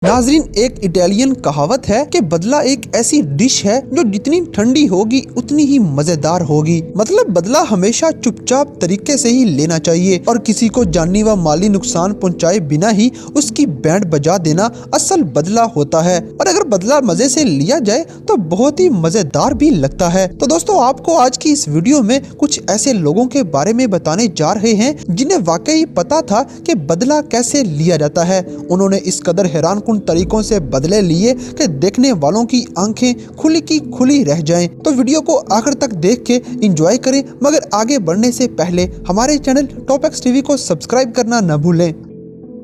नाजरीन, एक इटालियन कहावत है कि बदला एक ऐसी डिश है जो जितनी ठंडी होगी उतनी ही मजेदार होगी। मतलब बदला हमेशा चुपचाप तरीके से ही लेना चाहिए और किसी को जानी व माली नुकसान पहुंचाए बिना ही उसकी बैंड बजा देना असल बदला होता है। और अगर बदला मजे से लिया जाए तो बहुत ही मजेदार भी लगता है। तो दोस्तों, आपको आज की इस वीडियो में कुछ ऐसे लोगों के बारे में बताने जा रहे हैं जिन्हें वाकई पता था कि बदला कैसे लिया जाता है। उन्होंने इस कदर हैरान तरीकों से बदले लिए कि देखने वालों की आंखें खुली की खुली रह जाएं। तो वीडियो को आखिर तक देख के एंजॉय करें, मगर आगे बढ़ने से पहले हमारे चैनल टॉप एक्स टीवी को सब्सक्राइब करना न भूलें।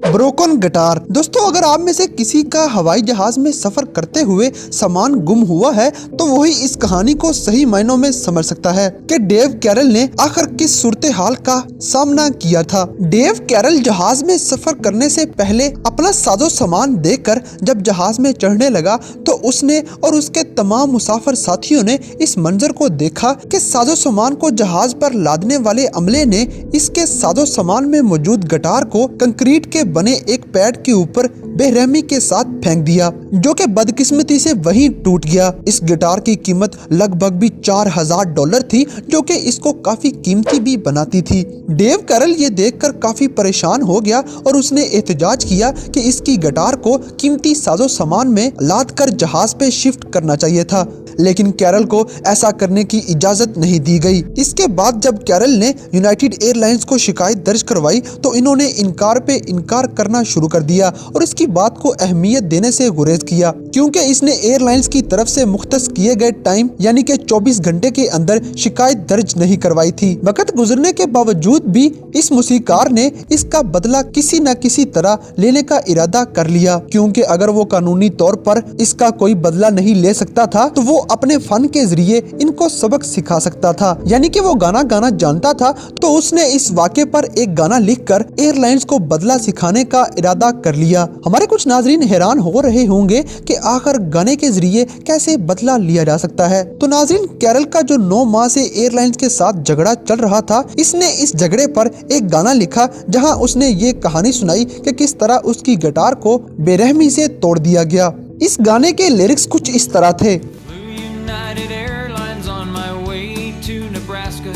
Broken guitar. दोस्तों, अगर आप में से किसी का हवाई जहाज में सफर करते हुए सामान गुम हुआ है तो वही इस कहानी को सही मायनों में समझ सकता है कि डेव कैरल ने आखिर किस सूरत हाल का सामना किया था। डेव कैरल जहाज में सफर करने से पहले अपना साजो सामान देकर जब जहाज में चढ़ने लगा तो उसने और उसके तमाम मुसाफिर साथियों ने इस मंजर को देखा कि साजो सामान को जहाज पर लादने वाले अमले ने इसके साजो सामान में मौजूद गिटार को कंक्रीट के बने एक पैड के ऊपर बेरहमी के साथ फेंक दिया, जो कि बदकिस्मती से वहीं टूट गया। इस गिटार की कीमत लगभग भी $4000 थी, जो कि इसको काफी कीमती भी बनाती थी। डेव कैरल ये देखकर काफी परेशान हो गया और उसने एहतजाज किया कि इसकी गिटार को कीमती साजो सामान में लाद कर जहाज पे शिफ्ट करना चाहिए था, लेकिन कैरल को ऐसा करने की इजाजत नहीं दी गई। इसके बाद जब कैरल ने यूनाइटेड एयरलाइंस को शिकायत दर्ज करवाई तो इन्होंने इनकार पे इनकार करना शुरू कर दिया और इसकी बात को अहमियत देने से गुरेज किया, क्योंकि इसने एयरलाइंस की तरफ से मुख्तस किए गए टाइम यानी कि 24 घंटे के अंदर शिकायत दर्ज नहीं करवाई थी। वक्त गुजरने के बावजूद भी इस मुसीकार ने इसका बदला किसी न किसी तरह लेने का इरादा कर लिया, क्योंकि अगर वो कानूनी तौर पर इसका कोई बदला नहीं ले सकता था तो वो अपने फन के जरिए इनको सबक सिखा सकता था, यानी कि वो गाना गाना जानता था। तो उसने इस वाक़े पर एक गाना लिखकर एयरलाइंस को बदला सिखाने का इरादा कर लिया। हमारे कुछ नाजरीन हैरान हो रहे होंगे कि आखिर गाने के जरिए कैसे बदला लिया जा सकता है। तो नाजरीन, कैरल का जो 9 माह से एयरलाइंस के साथ झगड़ा चल रहा था, इसने इस झगड़े पर एक गाना लिखा जहां उसने ये कहानी सुनाई कि किस तरह उसकी गिटार को बेरहमी से तोड़ दिया गया। इस गाने के लिरिक्स कुछ इस तरह थे। United Airlines on my way to Nebraska.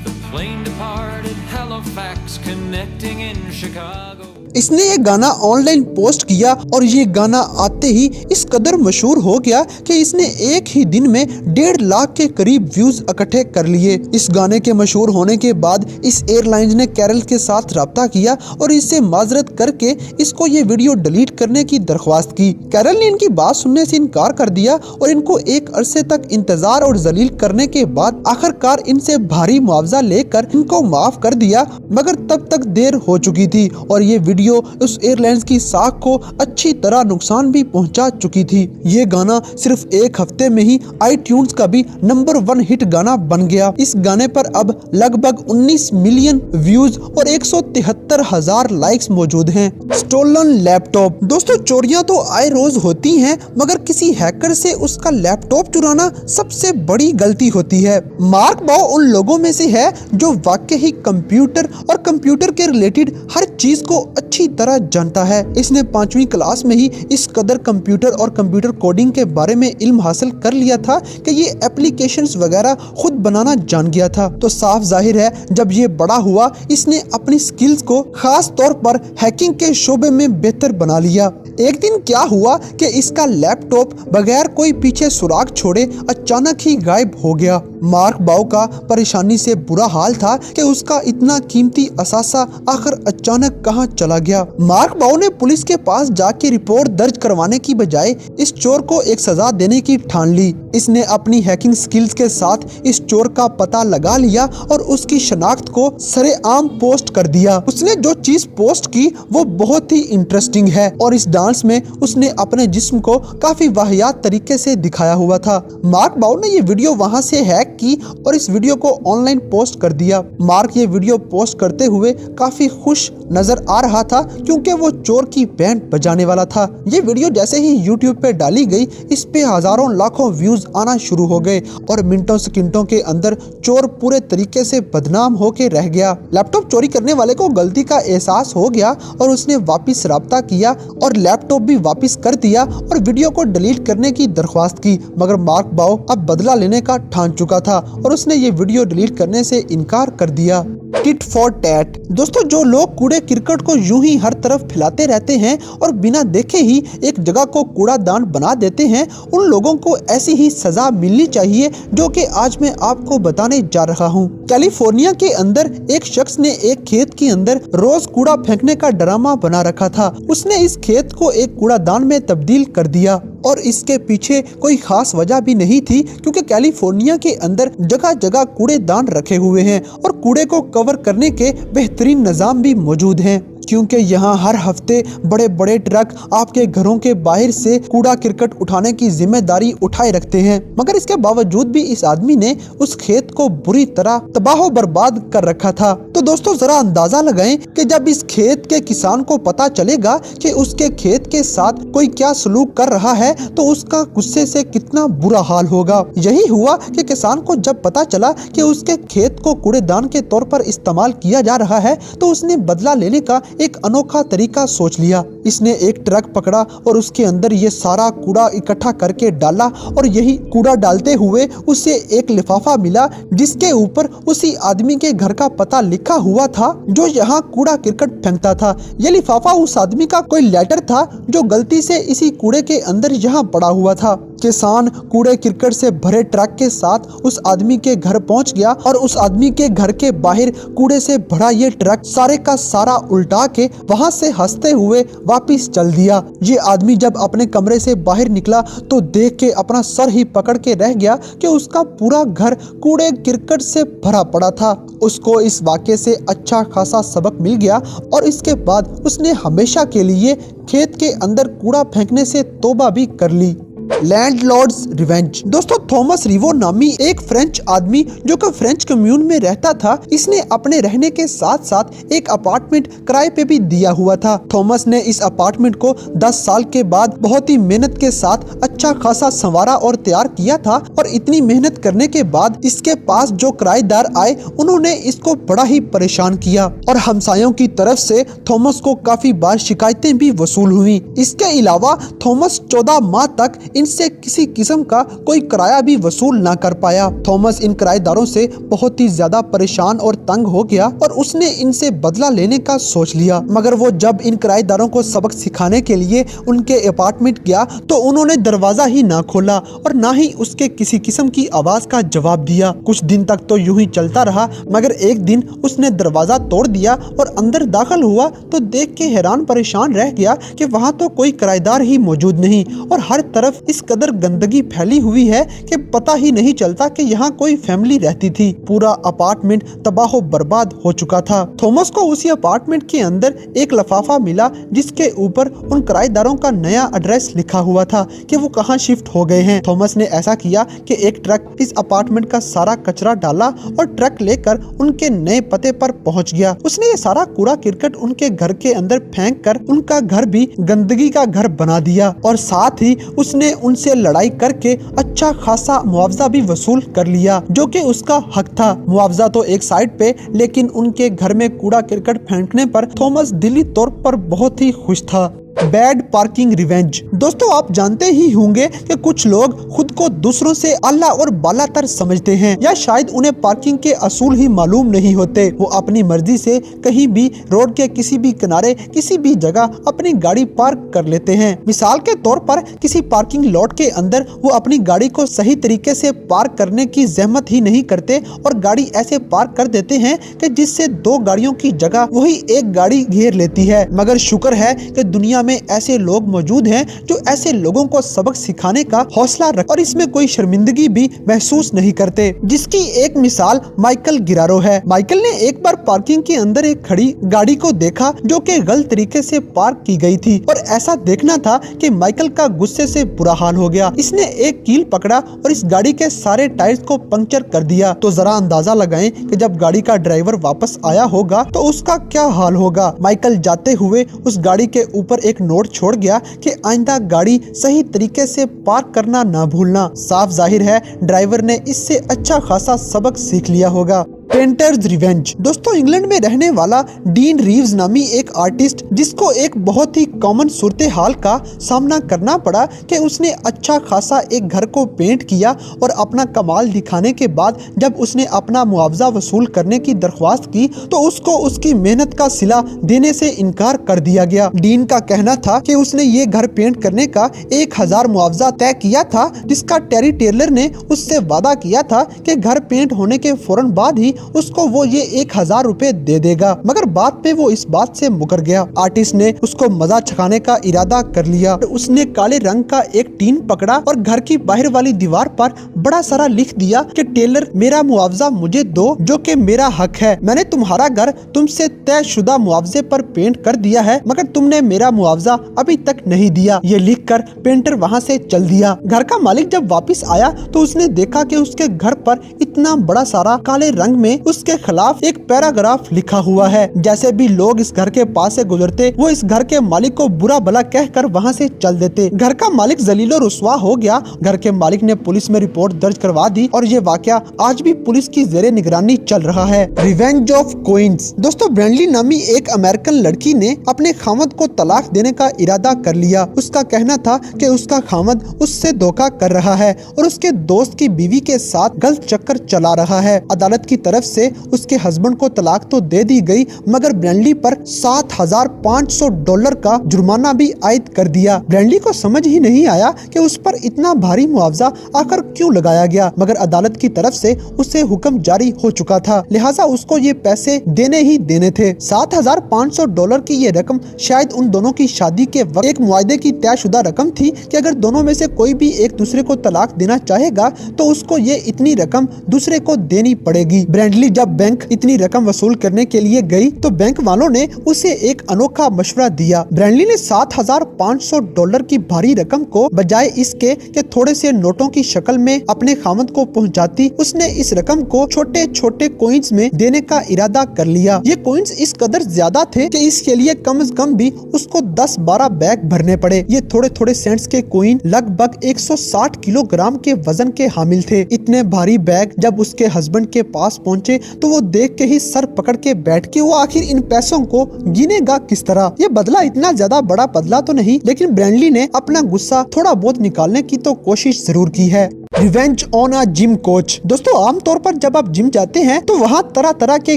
The plane departed Halifax, connecting in Chicago. इसने ये गाना ऑनलाइन पोस्ट किया और ये गाना आते ही इस कदर मशहूर हो गया कि इसने एक ही दिन में 1.5 लाख के करीब व्यूज इकट्ठे कर लिए। इस गाने के मशहूर होने के बाद इस एयरलाइंस ने कैरल के साथ राब्ता किया और इससे माजरत करके इसको ये वीडियो डिलीट करने की दरख्वास्त की। कैरल ने इनकी बात सुनने से इनकार कर दिया और इनको एक अरसे तक इंतजार और जलील करने के बाद आखिरकार इनसे भारी मुआवजा लेकर इनको माफ कर दिया, मगर तब तक देर हो चुकी थी और ये वीडियो उस एयरलाइंस की साख को अच्छी तरह नुकसान भी पहुंचा चुकी थी। ये गाना सिर्फ एक हफ्ते में ही iTunes का भी नंबर 1 हिट गाना बन गया। इस गाने पर अब लगभग 19 मिलियन व्यूज और 173,000 लाइक्स मौजूद हैं। Stolen laptop. दोस्तों, चोरियां तो आए रोज होती हैं, मगर किसी हैकर से उसका लैपटॉप चुराना सबसे बड़ी गलती होती है। मार्क बाओ उन लोगों में से है जो वाकई ही कंप्यूटर और कंप्यूटर के रिलेटेड हर चीज को अच्छी तरह जानता है। इसने 5वीं क्लास में ही इस कदर कंप्यूटर और कंप्यूटर कोडिंग के बारे में इल्म हासिल कर लिया था कि ये एप्लीकेशंस वगैरह खुद बनाना जान गया था। तो साफ जाहिर है जब ये बड़ा हुआ इसने अपनी स्किल्स को खास तौर पर हैकिंग के शोबे में बेहतर बना लिया। एक दिन क्या हुआ कि इसका लैपटॉप बगैर कोई पीछे सुराग छोड़े अचानक ही गायब हो गया। मार्क बाओ का परेशानी से बुरा हाल था कि उसका इतना कीमती असासा आखिर अचानक कहां चला गया। मार्क बाओ ने पुलिस के पास जाके रिपोर्ट दर्ज करवाने की बजाय इस चोर को एक सजा देने की ठान ली। इसने अपनी हैकिंग स्किल्स के साथ इस चोर का पता लगा लिया और उसकी शनाख्त को सरेआम पोस्ट कर दिया। उसने जो चीज पोस्ट की वो बहुत ही इंटरेस्टिंग है और इस डांस में उसने अपने जिस्म को काफी वाहियात तरीके से दिखाया हुआ था। मार्क बाओ ने ये वीडियो वहां से हैक टैग की और इस वीडियो को ऑनलाइन पोस्ट कर दिया। मार्क ये वीडियो पोस्ट करते हुए काफी खुश नजर आ रहा था क्योंकि वो चोर की बैंड बजाने वाला था। ये वीडियो जैसे ही यूट्यूब पे डाली गई, इस पे हजारों लाखों व्यूज आना शुरू हो गए और मिनटों सेकंडों के अंदर चोर पूरे तरीके से बदनाम होके रह गया। लैपटॉप चोरी करने वाले को गलती का एहसास हो गया और उसने वापस राब्ता किया और लैपटॉप भी वापस कर दिया और वीडियो को डिलीट करने की दरख्वास्त की, मगर मार्क बाओ अब बदला लेने का ठान चुका था और उसने ये वीडियो डिलीट करने से इनकार कर दिया। Tit for tat. दोस्तों, जो लोग कूड़े क्रिकेट को यूं ही हर तरफ फैलाते रहते हैं और बिना देखे ही एक जगह को कूड़ादान बना देते हैं, उन लोगों को ऐसी ही सजा मिलनी चाहिए जो कि आज मैं आपको बताने जा रहा हूं। कैलिफोर्निया के अंदर एक शख्स ने एक खेत के अंदर रोज कूड़ा फेंकने का ड्रामा बना रखा था। उसने इस खेत को एक कूड़ादान में तब्दील कर दिया और इसके पीछे कोई खास वजह भी नहीं थी क्योंकि कैलिफोर्निया के अंदर जगह जगह कूड़ेदान रखे हुए हैं और कूड़े को कवर करने के बेहतरीन निजाम भी मौजूद हैं, क्योंकि यहाँ हर हफ्ते बड़े बड़े ट्रक आपके घरों के बाहर से कूड़ा क्रिकेट उठाने की जिम्मेदारी उठाए रखते हैं। मगर इसके बावजूद भी इस आदमी ने उस खेत को बुरी तरह तबाह बर्बाद कर रखा था। तो दोस्तों, जरा अंदाजा लगाएं कि जब इस खेत के किसान को पता चलेगा कि उसके खेत के साथ कोई क्या सलूक कर रहा है तो उसका गुस्से से कितना बुरा हाल होगा। यही हुआ कि किसान को जब पता चला कि उसके खेत को कूड़ेदान के तौर पर इस्तेमाल किया जा रहा है तो उसने बदला लेने का एक अनोखा तरीका सोच लिया। इसने एक ट्रक पकड़ा और उसके अंदर ये सारा कूड़ा इकट्ठा करके डाला और यही कूड़ा डालते हुए उसे एक लिफाफा मिला जिसके ऊपर उसी आदमी के घर का पता लिखा हुआ था जो यहाँ कूड़ा क्रिकेट फेंकता था। ये लिफाफा उस आदमी का कोई लेटर था जो गलती से इसी कूड़े के अंदर यहाँ पड़ा हुआ था। किसान कूड़े क्रिकेट से भरे ट्रक के साथ उस आदमी के घर पहुंच गया और उस आदमी के घर के बाहर कूड़े से भरा ये ट्रक सारे का सारा उल्टा के वहां से हंसते हुए वापस चल दिया। ये आदमी जब अपने कमरे से बाहर निकला तो देख के अपना सर ही पकड़ के रह गया कि उसका पूरा घर कूड़े क्रिकेट से भरा पड़ा था। उसको इस वाक़ये से अच्छा खासा सबक मिल गया और इसके बाद उसने हमेशा के लिए खेत के अंदर कूड़ा फेंकने से तौबा भी कर ली। Landlords revenge. दोस्तों, थॉमस रिवो नामी एक फ्रेंच आदमी जो कि फ्रेंच कम्यून में रहता था, इसने अपने रहने के साथ साथ एक अपार्टमेंट किराए पे भी दिया हुआ था। थॉमस ने इस अपार्टमेंट को 10 साल के बाद बहुत ही मेहनत के साथ अच्छा खासा संवारा और तैयार किया था और इतनी मेहनत करने के बाद इसके पास जो किराएदार आए उन्होंने इसको बड़ा ही परेशान किया और हमसायों की तरफ से थॉमस को काफी बार शिकायतें भी वसूल हुई। इसके अलावा थॉमस 14 माह तक इनसे किसी किस्म का कोई किराया भी वसूल ना कर पाया। थॉमस इन किराएदारों से बहुत ही ज्यादा परेशान और तंग हो गया और उसने इनसे बदला लेने का सोच लिया। मगर वो जब इन किराएदारों को सबक सिखाने के लिए उनके अपार्टमेंट गया तो उन्होंने दरवाजा ही ना खोला और ना ही उसके किसी किस्म की आवाज का जवाब दिया। कुछ दिन तक तो यूं ही चलता रहा, मगर एक दिन उसने दरवाजा तोड़ दिया और अंदर दाखिल हुआ तो देख के हैरान परेशान रह गया कि वहाँ तो कोई किराएदार ही मौजूद नहीं और हर तरफ इस कदर गंदगी फैली हुई है कि पता ही नहीं चलता कि यहाँ कोई फैमिली रहती थी। पूरा अपार्टमेंट तबाह बर्बाद हो चुका था। थॉमस को उसी अपार्टमेंट के अंदर एक लिफाफा मिला जिसके ऊपर उन किराएदारों का नया एड्रेस लिखा हुआ था कि वो कहाँ शिफ्ट हो गए हैं। थॉमस ने ऐसा किया कि एक ट्रक इस अपार्टमेंट का सारा कचरा डाला और ट्रक लेकर उनके नए पते पर पहुँच गया। उसने ये सारा कूड़ा क्रिकेट उनके घर के अंदर फेंक कर उनका घर भी गंदगी का घर बना दिया और साथ ही उसने उनसे लड़ाई करके अच्छा खासा मुआवजा भी वसूल कर लिया जो कि उसका हक था। मुआवजा तो एक साइड पे, लेकिन उनके घर में कूड़ा क्रिकेट फेंकने पर थॉमस दिली तौर पर बहुत ही खुश था। Bad parking revenge. दोस्तों, आप जानते ही होंगे कि कुछ लोग खुद को दूसरों से आला और बालातर समझते हैं या शायद उन्हें पार्किंग के असूल ही मालूम नहीं होते। वो अपनी मर्जी से कहीं भी रोड के किसी भी किनारे किसी भी जगह अपनी गाड़ी पार्क कर लेते हैं। मिसाल के तौर पर किसी पार्किंग लॉट के अंदर वो अपनी गाड़ी को सही तरीके से पार्क करने की जहमत ही नहीं करते और गाड़ी ऐसे पार्क कर देते हैं कि जिससे 2 गाड़ियों की जगह वही एक गाड़ी घेर लेती है। मगर शुक्र है कि दुनिया دنیا میں ایسے لوگ موجود ہیں جو ایسے لوگوں کو سبق سکھانے کا حوصلہ رکھ اور اس میں کوئی شرمندگی بھی محسوس نہیں کرتے، جس کی ایک مثال مائیکل گرارو ہے۔ مائیکل نے ایک بار پارکنگ کے اندر ایک کھڑی گاڑی کو دیکھا جو کہ غلط طریقے سے پارک کی گئی تھی، اور ایسا دیکھنا تھا کہ مائیکل کا غصے سے برا حال ہو گیا۔ اس نے ایک کیل پکڑا اور اس گاڑی کے سارے ٹائرز کو پنکچر کر دیا۔ تو ذرا اندازہ لگائیں کہ جب گاڑی کا ڈرائیور واپس آیا ہوگا تو اس کا کیا حال ہوگا۔ مائیکل جاتے ہوئے اس گاڑی کے اوپر ایک نوٹ چھوڑ گیا کہ آئندہ گاڑی صحیح طریقے سے پارک کرنا نہ بھولنا۔ صاف ظاہر ہے ڈرائیور نے اس سے اچھا خاصا سبق سیکھ لیا ہوگا۔ Painters revenge. دوستو، انگلینڈ میں رہنے والا ڈین ریوز نامی ایک آرٹسٹ، جس کو ایک بہت ہی کامن صورتحال کا سامنا کرنا پڑا کہ اس نے اچھا خاصا ایک گھر کو پینٹ کیا اور اپنا کمال دکھانے کے بعد جب اس نے اپنا معاوضہ وصول کرنے کی درخواست کی تو اس کو اس کی محنت کا صلہ دینے سے انکار کر دیا گیا۔ ڈین کا کہنا تھا کہ اس نے یہ گھر پینٹ کرنے کا 1000 معاوضہ طے کیا تھا، جس کا ٹیری ٹیلر نے اس سے وعدہ کیا تھا کہ گھر پینٹ ہونے کے فوراً بعد ہی اس کو وہ یہ 1000 روپے دے دے گا، مگر بعد پہ وہ اس بات سے مکر گیا۔ آرٹسٹ نے اس کو مزہ چکھانے کا ارادہ کر لیا۔ اس نے کالے رنگ کا ایک ٹین پکڑا اور گھر کی باہر والی دیوار پر بڑا سارا لکھ دیا کہ ٹیلر، میرا معاوضہ مجھے دو جو کہ میرا حق ہے۔ میں نے تمہارا گھر تم سے طے شدہ معاوضے پر پینٹ کر دیا ہے، مگر تم نے میرا معاوضہ ابھی تک نہیں دیا۔ یہ لکھ کر پینٹر وہاں سے چل دیا۔ گھر کا مالک جب واپس آیا تو اس نے دیکھا کہ اس کے گھر پر اتنا بڑا سارا کالے رنگ میں اس کے خلاف ایک پیراگراف لکھا ہوا ہے۔ جیسے بھی لوگ اس گھر کے پاس سے گزرتے وہ اس گھر کے مالک کو برا بھلا کہہ کر وہاں سے چل دیتے۔ گھر کا مالک ذلیل و رسوا ہو گیا۔ گھر کے مالک نے پولیس میں رپورٹ درج کروا دی اور یہ واقعہ آج بھی پولیس کی زیر نگرانی چل رہا ہے۔ Revenge of Queens. دوستو، برینڈلی نامی ایک امریکن لڑکی نے اپنے خاوند کو طلاق دینے کا ارادہ کر لیا۔ اس کا کہنا تھا کہ اس کا خاوند اس سے دھوکہ کر رہا ہے اور اس کے دوست کی بیوی کے ساتھ غلط چکر چلا رہا ہے۔ عدالت کی طرف سے اس کے ہسبینڈ کو طلاق تو دے دی گئی، مگر برینڈلی پر $7500 کا جرمانہ بھی عائد کر دیا۔ برینڈلی کو سمجھ ہی نہیں آیا کہ اس پر اتنا بھاری معاوضہ آخر کیوں لگایا گیا، مگر عدالت کی طرف سے اسے حکم جاری ہو چکا تھا، لہٰذا اس کو یہ پیسے دینے ہی دینے تھے۔ $7500 کی یہ رقم شاید ان دونوں کی شادی کے وقت ایک معاہدے کی طے شدہ رقم تھی کہ اگر دونوں میں سے کوئی بھی ایک دوسرے کو طلاق دینا چاہے گا تو اس کو یہ اتنی رقم دوسرے کو دینی پڑے گی۔ برینڈلی جب بینک اتنی رقم وصول کرنے کے لیے گئی تو بینک والوں نے اسے ایک انوکھا مشورہ دیا۔ برینڈلی نے $7500 کی بھاری رقم کو بجائے اس کے کہ تھوڑے سے نوٹوں کی شکل میں اپنے خاوند کو پہنچاتی، اس نے اس رقم کو چھوٹے چھوٹے کوئنز میں دینے کا ارادہ کر لیا۔ یہ کوئنز اس قدر زیادہ تھے کہ اس کے لیے کم از کم بھی اس کو 10-12 بیگ بھرنے پڑے۔ یہ تھوڑے تھوڑے سینٹس کے کوئن لگ بھگ 160 کلو گرام کے وزن کے حامل تھے۔ اتنے بھاری بیگ جب اس کے ہسبینڈ کے پاس پہنچے تو وہ دیکھ کے ہی سر پکڑ کے بیٹھ کے وہ آخر ان پیسوں کو گنے گا کس طرح۔ یہ بدلہ اتنا زیادہ بڑا بدلہ تو نہیں، لیکن برینڈلی نے اپنا غصہ تھوڑا بہت نکالنے کی تو کوشش ضرور کی ہے۔ ریونج آن اے جم کوچ۔ دوستو، عام طور پر جب آپ جم جاتے ہیں تو وہاں طرح طرح کے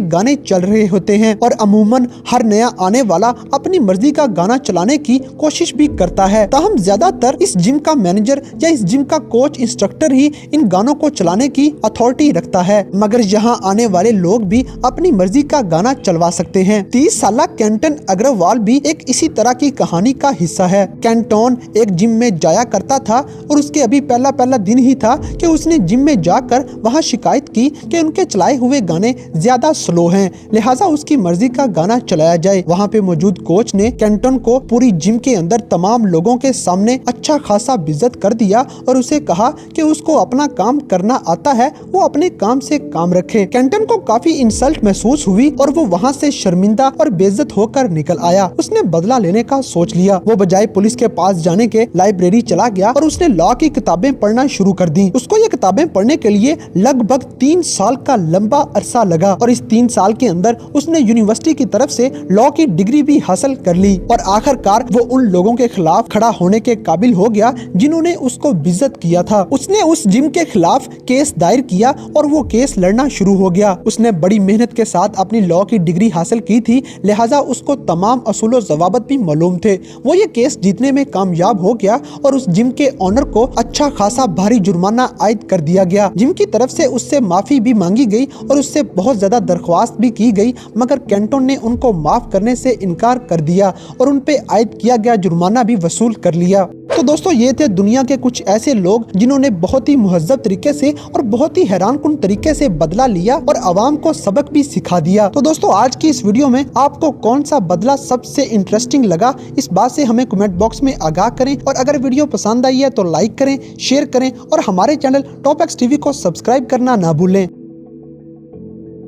گانے چل رہے ہوتے ہیں اور عموماً ہر نیا آنے والا اپنی مرضی کا گانا چلانے کی کوشش بھی کرتا ہے۔ تاہم زیادہ تر اس جم کا مینیجر یا اس جم کا کوچ انسٹرکٹر ہی ان گانوں کو چلانے کی اتھارٹی رکھتا ہے، مگر یہاں آنے والے لوگ بھی اپنی مرضی کا گانا چلوا سکتے ہیں۔ 30 سالہ کینٹن اگروال بھی ایک اسی طرح کی کہانی کا حصہ ہے۔ کینٹون ایک جم میں جایا کرتا تھا اور اس کے ابھی پہلا دن ہی تھا کہ اس نے جم میں جا کر وہاں شکایت کی کہ ان کے چلائے ہوئے گانے زیادہ سلو ہیں، لہٰذا اس کی مرضی کا گانا چلایا جائے۔ وہاں پہ موجود کوچ نے کینٹن کو پوری جم کے اندر تمام لوگوں کے سامنے اچھا خاصا بےعزت کر دیا اور اسے کہا کہ اس کو اپنا کام کرنا آتا ہے، وہ اپنے کام سے کام رکھے۔ کینٹن کو کافی انسلٹ محسوس ہوئی اور وہ وہاں سے شرمندہ اور بے عزت ہو کر نکل آیا۔ اس نے بدلہ لینے کا سوچ لیا۔ وہ بجائے پولیس کے پاس جانے کے لائبریری چلا گیا اور اس نے لا کی کتابیں پڑھنا شروع کر دی۔ اس کو یہ کتابیں پڑھنے کے لیے لگ بھگ 3 سال کا لمبا عرصہ لگا اور اس 3 سال کے اندر اس نے یونیورسٹی کی طرف سے لا کی ڈگری بھی حاصل کر لی اور آخر کار وہ ان لوگوں کے خلاف کھڑا ہونے کے قابل ہو گیا جنہوں نے اس کو بےعزت کیا تھا۔ اس نے اس جم کے خلاف کیس دائر کیا اور وہ کیس لڑنا شروع ہو گیا۔ اس نے بڑی محنت کے ساتھ اپنی لا کی ڈگری حاصل کی تھی، لہٰذا اس کو تمام اصول و ضوابط بھی معلوم تھے۔ وہ یہ کیس جیتنے میں کامیاب ہو گیا اور اس جم کے آنر کو اچھا خاصا بھاری جرمانہ عائد कर दिया गया। जिम की तरफ से उससे माफी भी मांगी गई और उससे बहुत ज्यादा दरख्वास्त भी की गई, मगर केंटन ने उनको माफ करने से इनकार कर दिया और उन पे आयद किया गया जुर्माना भी वसूल कर लिया। तो दोस्तों ये थे दुनिया के कुछ ऐसे लोग जिन्होंने बहुत ही मुहज्जब तरीके से और बहुत ही हैरानकुन तरीके से बदला लिया और आवाम को सबक भी सिखा दिया। तो दोस्तों आज की इस वीडियो में आपको कौन सा बदला सबसे इंटरेस्टिंग लगा, इस बात से हमें कमेंट बॉक्स में आगाह करें। और अगर वीडियो पसंद आई है तो लाइक करें, शेयर करें और हमारे चैनल टॉप एक्स टीवी को सब्सक्राइब करना ना भूलें।